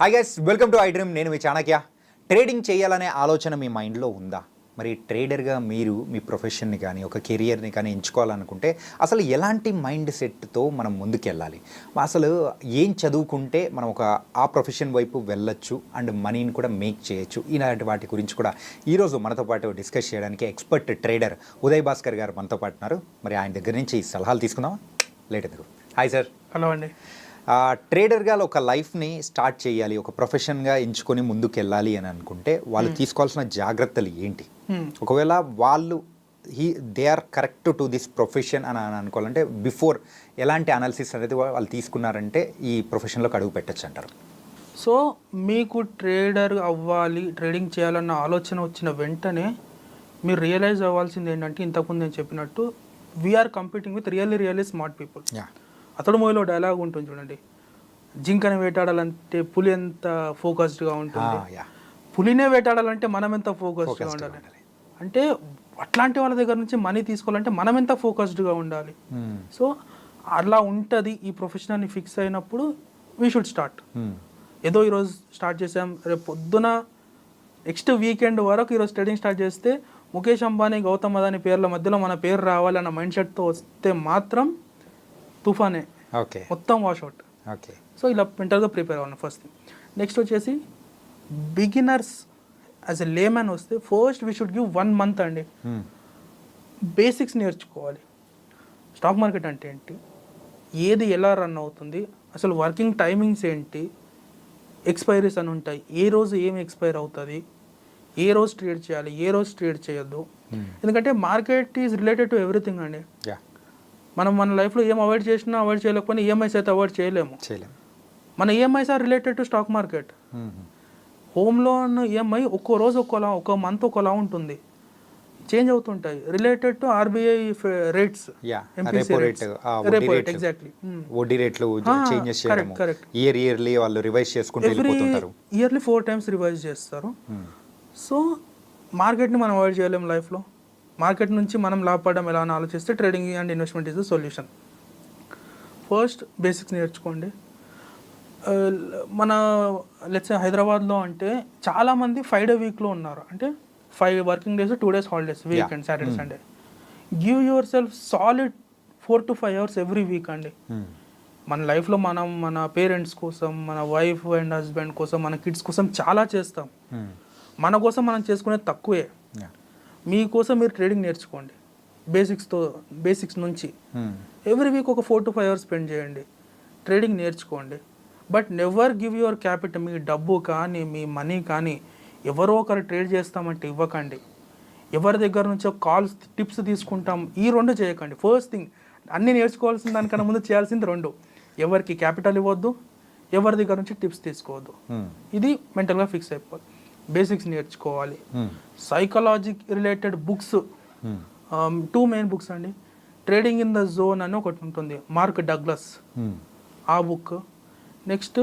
Hi guys, welcome to I dream. నేను మీ Chanakya. Trading చేయాలనే ఆలోచన మీ మైండ్లో ఉందా? మరి ట్రేడర్గా మీరు మీ ప్రొఫెషన్ని కానీ ఒక కెరియర్ని కానీ ఎంచుకోవాలనుకుంటే అసలు ఎలాంటి మైండ్ సెట్తో మనం ముందుకెళ్ళాలి? అసలు ఏం చదువుకుంటే మనం ఆ ప్రొఫెషన్ వైపు వెళ్ళొచ్చు అండ్ మనీని కూడా మేక్ చేయొచ్చు? ఇలాంటి వాటి గురించి కూడా ఈరోజు మనతో పాటు డిస్కస్ చేయడానికి ఎక్స్పర్ట్ ట్రేడర్ ఉదయ్ భాస్కర్ గారు మనతో పాటు ఉన్నారు. మరి ఆయన దగ్గర నుంచి సలహాలు తీసుకుందామా? లేట్ ఎందుకు. Hi sir. హలో అండి. ట్రేడర్గా ఒక లైఫ్ని స్టార్ట్ చేయాలి, ఒక ప్రొఫెషన్గా ఎంచుకొని ముందుకు వెళ్ళాలి అని అనుకుంటే వాళ్ళు తీసుకోవాల్సిన జాగ్రత్తలు ఏంటి? ఒకవేళ వాళ్ళు they are correct to this profession అని అనుకోవాలంటే బిఫోర్ ఎలాంటి అనాలిసిస్ అనేది వాళ్ళు తీసుకున్నారంటే ఈ ప్రొఫెషన్లోకి అడుగు పెట్టచ్చు అంటారు? సో మీకు ట్రేడర్ అవ్వాలి, ట్రేడింగ్ చేయాలన్న ఆలోచన వచ్చిన వెంటనే మీరు రియలైజ్ అవ్వాల్సింది ఏంటంటే, ఇంతకుముందు నేను చెప్పినట్టు we are competing with really smart people. అతడు మూవీలో డైలాగ్ ఉంటుంది చూడండి, జింకని వేటాడాలంటే పులి ఎంత ఫోకస్డ్గా ఉంటుంది, పులినే వేటాడాలంటే మనం ఎంత ఫోకస్డ్గా ఉండాలి. అంటే అట్లాంటి వాళ్ళ దగ్గర నుంచి మనీ తీసుకోవాలంటే మనం ఎంత ఫోకస్డ్గా ఉండాలి. సో అలా ఉంటుంది ఈ ప్రొఫెషన్ని ఫిక్స్ అయినప్పుడు వీ షుడ్ స్టార్ట్. ఏదో ఈరోజు స్టార్ట్ చేసాం, రేపు పొద్దున నెక్స్ట్ వీకెండ్ వరకు ఈరోజు ట్రేడింగ్ స్టార్ట్ చేస్తే ముఖేష్ అంబానీ, గౌతమ్ అదానీ పేర్ల మధ్యలో మన పేరు రావాలి అన్న మైండ్ సెట్తో వస్తే మాత్రం తుఫానే, మొత్తం వాష్అవుట్. సో ఇలా మెంటల్గా ప్రిపేర్ అవ్వాలి ఫస్ట్ థింగ్. నెక్స్ట్ వచ్చేసి బిగినర్స్ యాజ్ ఎ లేమ్యాన్ వస్తే first we should give 1 month అండి. బేసిక్స్ నేర్చుకోవాలి. స్టాక్ మార్కెట్ అంటే ఏంటి, ఏది ఎలా రన్ అవుతుంది, అసలు వర్కింగ్ టైమింగ్స్ ఏంటి, ఎక్స్పైరీస్ అని ఉంటాయి, ఏ రోజు ఏం ఎక్స్పైర్ అవుతుంది, ఏ రోజు ట్రేడ్ చేయాలి, ఏ రోజు ట్రేడ్ చేయొద్దు. ఎందుకంటే market is related to everything అండి. మనం మన లైఫ్లో ఏం అవాయిడ్ చేసినా అవాయిడ్ చేయలేకపోయినా ఈఎంఐస్ అయితే అవాయిడ్ చేయలేము. మన EMIs are related to stock market. Home loan EMI ఒక్కో రోజు ఒక్కోలా, ఒక్కో మంత్ ఒక్కోలా ఉంటుంది, చేంజ్ అవుతుంటాయి. Related to RBI rates, yearly 4 times revise చేస్తారు. సో మార్కెట్ని మనం అవాయిడ్ చేయలేము లైఫ్లో. మార్కెట్ నుంచి మనం లాభపడడం ఎలా అని ఆలోచిస్తే trading and investment is the solution. First basics నేర్చుకోండి. మన లెట్స్ హైదరాబాద్లో అంటే చాలామంది 5 day వీక్లో ఉన్నారు. అంటే 5 working days, 2 days holidays, weekend, Saturday Sunday. Give your self solid 4 to 5 hours every week అండి. మన లైఫ్లో మనం మన పేరెంట్స్ కోసం, మన వైఫ్ అండ్ హస్బెండ్ కోసం, మన కిడ్స్ కోసం చాలా చేస్తాం. మన కోసం మనం చేసుకునేది తక్కువే. మీకోసం మీరు ట్రేడింగ్ నేర్చుకోండి బేసిక్స్ నుంచి. ఎవ్రీ వీక్ ఒక 4 to 5 hours స్పెండ్ చేయండి, ట్రేడింగ్ నేర్చుకోండి. But never give your capital, మీ డబ్బు కానీ మీ మనీ కానీ ఎవరో ఒకరు ట్రేడ్ చేస్తామంటే ఇవ్వకండి. ఎవరి దగ్గర నుంచో కాల్స్, టిప్స్ తీసుకుంటాం, ఈ 2 చేయకండి. ఫస్ట్ థింగ్, అన్నీ నేర్చుకోవాల్సిన దానికన్నా ముందు చేయాల్సింది 2. ఎవరికి క్యాపిటల్ ఇవ్వద్దు, ఎవరి దగ్గర నుంచి టిప్స్ తీసుకోవద్దు. ఇది మెంటల్గా ఫిక్స్ అయిపోవాలి. బేసిక్స్ నేర్చుకోవాలి. Psychology related books, 2 main books అండి. ట్రేడింగ్ ఇన్ ద జోన్ అని ఒకటి ఉంటుంది, మార్క్ డగ్లస్, ఆ book. Next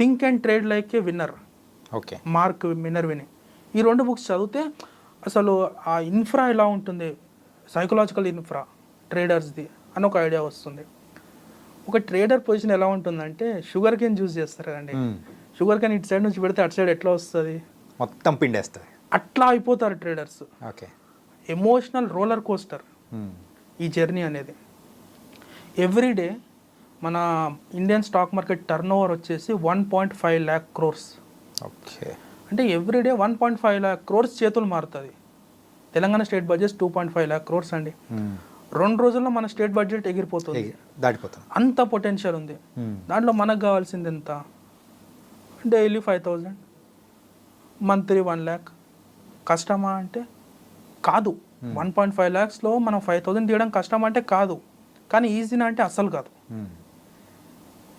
think and trade like a winner, Mark Minervini. ఈ 2 books చదివితే అసలు ఆ ఇన్ఫ్రా ఎలా ఉంటుంది, సైకలాజికల్ ఇన్ఫ్రా ట్రేడర్స్ది అని ఒక ఐడియా వస్తుంది. ఒక ట్రేడర్ పొజిషన్ ఎలా ఉంటుందంటే, షుగర్ కేన్ జ్యూస్ చేస్తారు కదండి, షుగర్ కేన్ ఇటు సైడ్ నుంచి పెడితే అటు సైడ్ ఎట్లా వస్తుంది, మొత్తం పిండేస్తుంది, అట్లా అయిపోతారు ట్రేడర్స్. ఎమోషనల్ రోలర్ కోస్టర్ ఈ జర్నీ అనేది. ఎవ్రీడే మన Indian stock market turn over వచ్చేసి 1.5 lakh crores. అంటే ఎవ్రీడే 1.5 lakh crores చేతులు మారుతుంది. Telangana state budget 2.5 lakh crores అండి. 2 రోజుల్లో మన స్టేట్ బడ్జెట్ ఎగిరిపోతుంది, దాటిపోతుంది. అంత పొటెన్షియల్ ఉంది. దాంట్లో మనకు కావాల్సింది ఎంత, డైలీ 5,000, మంత్లీ 1 lakh. కష్టమా అంటే కాదు. 1.5 lakhsలో మనం 5,000 తీయడం కష్టం అంటే కాదు, కానీ ఈజీనా అంటే అస్సలు కాదు.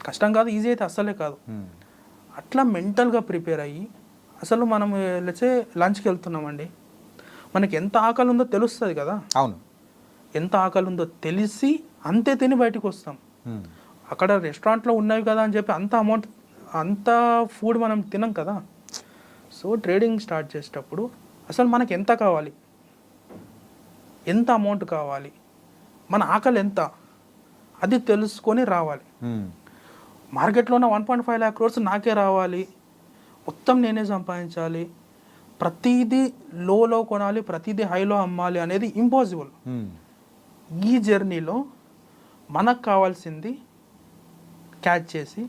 కష్టం కాదు, ఈజీ అయితే అస్సలే కాదు. అట్లా మెంటల్గా ప్రిపేర్ అయ్యి, అసలు మనం లేచే లంచ్కి వెళ్తున్నామండి, మనకి ఎంత ఆకలి ఉందో తెలుస్తుంది కదా. అవును, ఎంత ఆకలి ఉందో తెలిసి అంతే తిని బయటకు వస్తాం. అక్కడ రెస్టారెంట్లో ఉన్నవి కదా అని చెప్పి అంత ఫుడ్ మనం తినం కదా. సో ట్రేడింగ్ స్టార్ట్ చేసేటప్పుడు అసలు మనకి ఎంత కావాలి, ఎంత అమౌంట్ కావాలి, మన ఆకలి ఎంత, అది తెలుసుకొని రావాలి. మార్కెట్లో ఉన్న 1.5 lakh crores నాకే రావాలి, మొత్తం నేనే సంపాదించాలి, ప్రతిదీ లోలో కొనాలి, ప్రతిదీ హైలో అమ్మాలి అనేది ఇంపాసిబుల్. ఈ జర్నీలో మనకు కావాల్సింది క్యాచ్ చేసి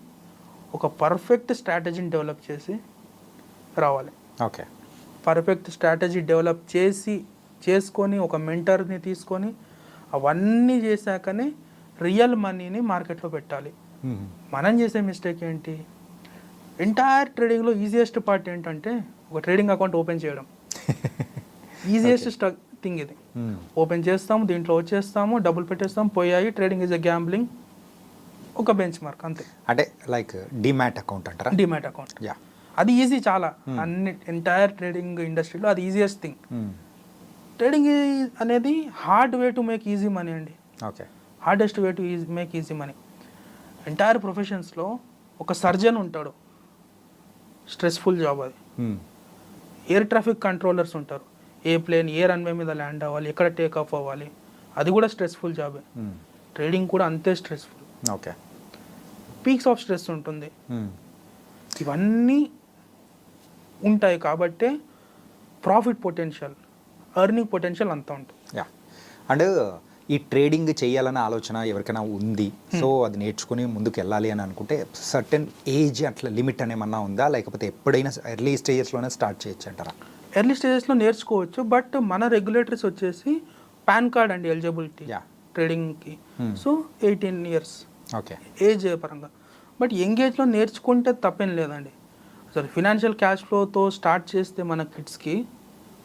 ఒక పర్ఫెక్ట్ స్ట్రాటజీని డెవలప్ చేసి రావాలి. ఓకే, పర్ఫెక్ట్ స్ట్రాటజీ డెవలప్ చేసుకొని ఒక మెంటర్ని తీసుకొని అవన్నీ చేశాకనే రియల్ మనీని మార్కెట్లో పెట్టాలి. మనం చేసే మిస్టేక్ ఏంటి, ఎంటైర్ ట్రేడింగ్లో ఈజియెస్ట్ పార్ట్ ఏంటంటే ఒక ట్రేడింగ్ అకౌంట్ ఓపెన్ చేయడం. ఈజియెస్ట్ థింగ్ ఇది. ఓపెన్ చేస్తాము, దీంట్లో వచ్చేస్తాము, డబ్బులు పెట్టేస్తాము, పోయాయి. ట్రేడింగ్ ఈజ్ ఎ గ్యాంబ్లింగ్, ఒక బెంచ్ మార్క్ అంతే. అంటే లైక్ డిమాట్ అకౌంట్ అంటారా? డిమాట్ అకౌంట్, అది ఈజీ చాలా. అన్ని ఎంటైర్ ట్రేడింగ్ ఇండస్ట్రీలో అది ఈజియెస్ట్ థింగ్. ట్రేడింగ్ అనేది hard way to make easy money అండి. Okay, hardest way to make easy money. Entire ప్రొఫెషన్స్లో ఒక సర్జన్ ఉంటాడు, స్ట్రెస్ఫుల్ జాబ్ అది. ఎయిర్ ట్రాఫిక్ కంట్రోలర్స్ ఉంటారు, ఏ ప్లేన్ ఏ రన్వే మీద ల్యాండ్ అవ్వాలి, ఎక్కడ టేక్ ఆఫ్ అవ్వాలి, అది కూడా స్ట్రెస్ఫుల్ జాబే. ట్రేడింగ్ కూడా అంతే stressful. Okay, peaks of stress ఉంటుంది. ఇవన్నీ ఉంటాయి కాబట్టే ప్రాఫిట్ పొటెన్షియల్, ఎర్నింగ్ పొటెన్షియల్ అంతా ఉంటుంది. యా, అండ్ ఈ ట్రేడింగ్ చేయాలన్న ఆలోచన ఎవరికైనా ఉంది, సో అది నేర్చుకుని ముందుకు వెళ్ళాలి అని అనుకుంటే సర్టెన్ ఏజ్ అట్లా లిమిట్ అనేమన్నా ఉందా, లేకపోతే ఎప్పుడైనా ఎర్లీ స్టేజెస్లోనే స్టార్ట్ చేయొచ్చు అంటారా? ఎర్లీ స్టేజెస్లో నేర్చుకోవచ్చు, బట్ మన రెగ్యులేటరీస్ వచ్చేసి పాన్ కార్డ్ అండి ఎలిజిబిలిటీ ట్రేడింగ్కి. సో 18 years ఓకే, ఏజ్ పరంగా. బట్ ఎంగేజ్లో నేర్చుకుంటే తప్పేం లేదండి. అసలు ఫినాన్షియల్ క్యాష్ ఫ్లోతో స్టార్ట్ చేస్తే మన కిడ్స్కి,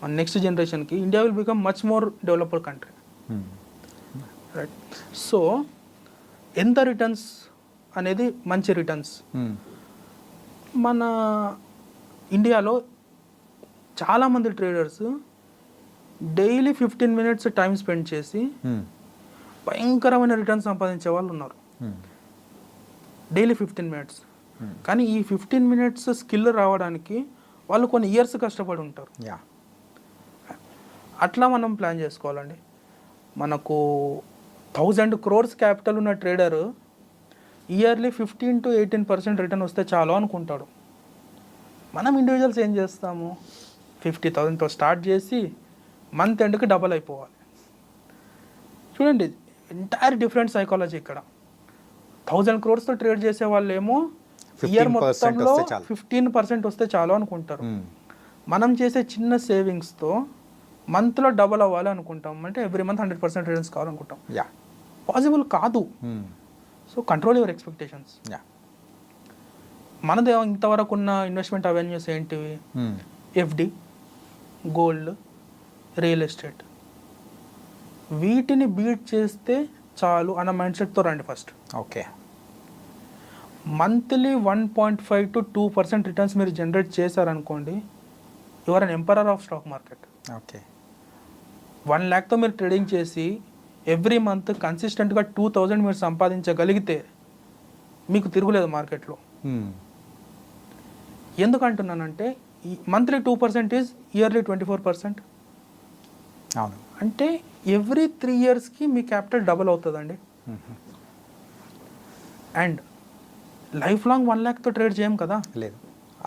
మన నెక్స్ట్ జనరేషన్కి, India will become much more developed country. Right. So ఎంత రిటర్న్స్ అనేది మంచి రిటర్న్స్. మన ఇండియాలో చాలామంది traders daily 15 minutes time spend చేసి భయంకరమైన రిటర్న్స్ సంపాదించే వాళ్ళు ఉన్నారు. Daily 15 minutes. కానీ ఈ 15 minutes స్కిల్ రావడానికి వాళ్ళు కొన్ని ఇయర్స్ కష్టపడి ఉంటారు. అట్లా మనం ప్లాన్ చేసుకోవాలండి. మనకు 1000 crores క్యాపిటల్ ఉన్న ట్రేడర్ ఇయర్లీ 15 to 18% రిటర్న్ వస్తే చాలు అనుకుంటాడు. మనం ఇండివిజువల్స్ ఏం చేస్తాము, 50,000తో స్టార్ట్ చేసి మంత్ ఎండ్కి డబల్ అయిపోవాలి. చూడండి, ఎంటైర్ డిఫరెంట్ సైకాలజీ ఇక్కడ. 1000 crores ట్రేడ్ చేసే వాళ్ళు ఏమో ఇయర్ మొత్తంలో 15% వస్తే చాలు అనుకుంటారు. మనం చేసే చిన్న సేవింగ్స్తో మంత్లో డబల్ అవ్వాలి అనుకుంటాం, అంటే ఎవ్రీ మంత్ 100% రిటర్న్స్ కావాలనుకుంటాం. పాసిబుల్ కాదు. So control your expectations. మనది ఇంతవరకు ఉన్న ఇన్వెస్ట్మెంట్ అవెన్యూస్ ఏంటివి, ఎఫ్డి, గోల్డ్, రియల్ ఎస్టేట్. వీటిని బీట్ చేస్తే చాలు అన్న మైండ్ సెట్తో రండి first. Okay, monthly 1.5 to 2% returns మీరు జనరేట్ చేశారనుకోండి, your an emperor of stock market. Okay, 1 lakhతో మీరు ట్రేడింగ్ చేసి ఎవ్రీ మంత్ కన్సిస్టెంట్గా 2,000 మీరు సంపాదించగలిగితే మీకు తిరుగులేదు మార్కెట్లో. ఎందుకంటున్నానంటే ఈ మంత్లీ 2% ఈజ్ ఇయర్లీ 24%. అవును, అంటే ఎవ్రీ 3 yearsకి మీ క్యాపిటల్ డబుల్ అవుతుందండి. అండ్ లైఫ్ లాంగ్ 1 lakhతో ట్రేడ్ చేయం కదా, లేదు,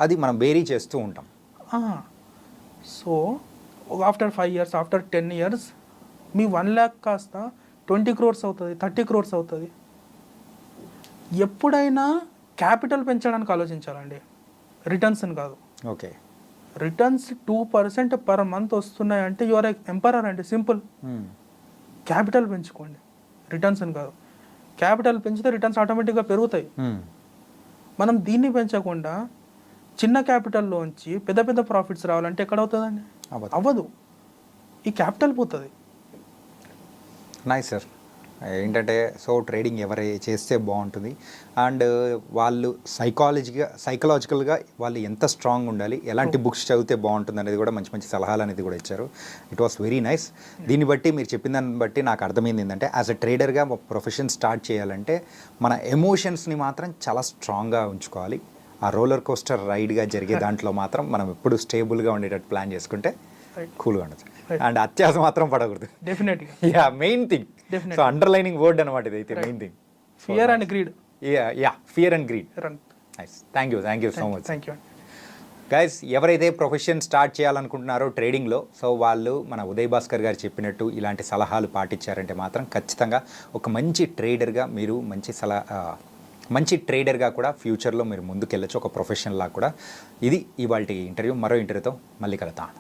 అది మనం వేరీ చేస్తూ ఉంటాం. So after 5 years, after 10 years మీ 1 lakh కాస్త 20 crores అవుతుంది, 30 crores అవుతుంది. ఎప్పుడైనా క్యాపిటల్ పెంచడానికి ఆలోచించాలండి, రిటర్న్స్ అని కాదు. ఓకే, రిటర్న్స్ 2% పర్ మంత్ వస్తున్నాయంటే యువర్ ఎంపరర్ అండి, సింపుల్. క్యాపిటల్ పెంచుకోండి, రిటర్న్స్ అని కాదు. క్యాపిటల్ పెంచితే రిటర్న్స్ ఆటోమేటిక్గా పెరుగుతాయి. మనం దీన్ని పెంచకుండా చిన్న క్యాపిటల్లోంచి పెద్ద పెద్ద ప్రాఫిట్స్ రావాలంటే ఎక్కడ అవుతుందండి, అవ్వదు. ఈ క్యాపిటల్ పోతుంది. Nice sir. ఏంటంటే సో ట్రేడింగ్ ఎవరు చేస్తే బాగుంటుంది, అండ్ వాళ్ళు సైకలాజికల్గా వాళ్ళు ఎంత స్ట్రాంగ్ ఉండాలి, ఎలాంటి బుక్స్ చదివితే బాగుంటుంది అనేది కూడా మంచి మంచి సలహాలు అనేది కూడా ఇచ్చారు. It was very nice. దీన్ని బట్టి మీరు చెప్పిన దాన్ని బట్టి నాకు అర్థమైంది ఏంటంటే యాజ్ అ ట్రేడర్గా ప్రొఫెషన్ స్టార్ట్ చేయాలంటే మన ఎమోషన్స్ని మాత్రం చాలా స్ట్రాంగ్గా ఉంచుకోవాలి. ఆ రోలర్ కోస్టర్ రైడ్గా జరిగే దాంట్లో మాత్రం మనం ఎప్పుడు స్టేబుల్గా ఉండేటట్టు ప్లాన్ చేసుకుంటే కూల్గా ఉండదు. అండ్ అత్యాస మాత్రం పడకూడదు. డెఫినెట్గా, yeah, main thing. So underlining word అనమాట ఇదైతే main thing. Fear and greed. Yeah fear and greed. Run. Nice, thank you so much. Thank you. Guys, ఎవరైతే ప్రొఫెషన్ స్టార్ట్ చేయాలనుకుంటున్నారో ట్రేడింగ్లో, సో వాళ్ళు మన ఉదయ్ భాస్కర్ గారు చెప్పినట్టు ఇలాంటి సలహాలు పాటించారంటే మాత్రం ఖచ్చితంగా ఒక మంచి ట్రేడర్గా మీరు మంచి ట్రేడర్గా కూడా ఫ్యూచర్లో మీరు ముందుకెళ్ళచ్చు, ఒక ప్రొఫెషనల్లా కూడా. ఇది ఇవాళ ఇంటర్వ్యూ. మరో ఇంటర్వ్యూతో మళ్ళీ కలుద్దాం.